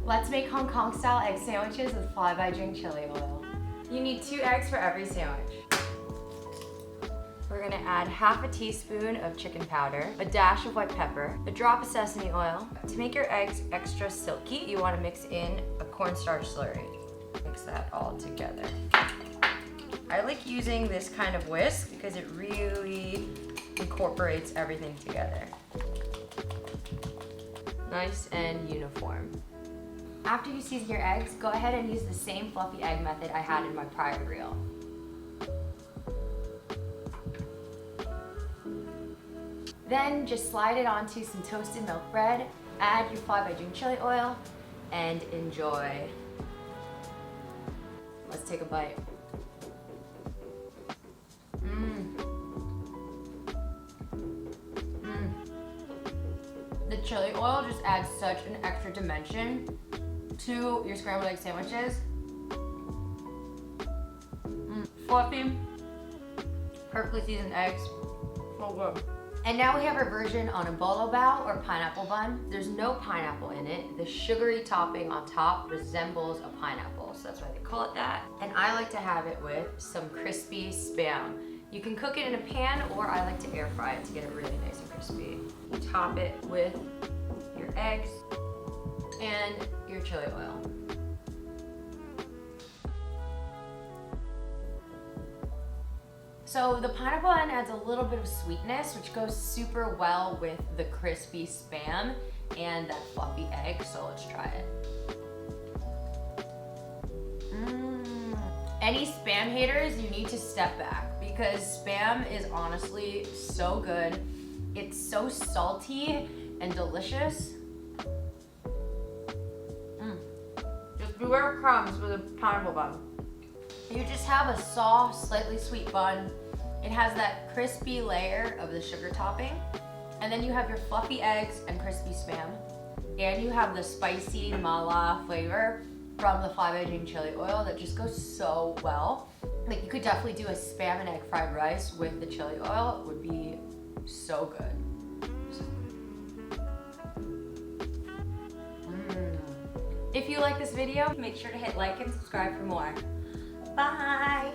Let's make Hong Kong style egg sandwiches with Fly by Jing chili oil. You need 2 eggs for every sandwich. We're gonna add half a teaspoon of chicken powder, a dash of white pepper, a drop of sesame oil. To make your eggs extra silky, you wanna mix in a cornstarch slurry. Mix that all together. I like using this kind of whisk because it really incorporates everything together. Nice and uniform. After you season your eggs, go ahead and use the same fluffy egg method I had in my prior reel. Then just slide it onto some toasted milk bread, add your Fly by Jing chili oil, and enjoy. Let's take a bite. The chili oil just adds such an extra dimension to your scrambled egg sandwiches. Fluffy, perfectly seasoned eggs, so good. And now we have our version on a bolo bao or pineapple bun. There's no pineapple in it. The sugary topping on top resembles a pineapple, so that's why they call it that. And I like to have it with some crispy Spam. You can cook it in a pan, or I like to air fry it to get it really nice and crispy. You top it with your eggs and your chili oil. So the pineapple bun adds a little bit of sweetness, which goes super well with the crispy Spam and that fluffy egg, so let's try it. Any Spam haters, you need to step back because Spam is honestly so good. It's so salty and delicious. Just beware crumbs with a pineapple bun. You just have a soft, slightly sweet bun. It has that crispy layer of the sugar topping. And then you have your fluffy eggs and crispy Spam. And you have the spicy mala flavor from the Fly by Jing chili oil that just goes so well. Like, you could definitely do a Spam and egg fried rice with the chili oil. It would be so good. If you like this video, make sure to hit like and subscribe for more. Bye!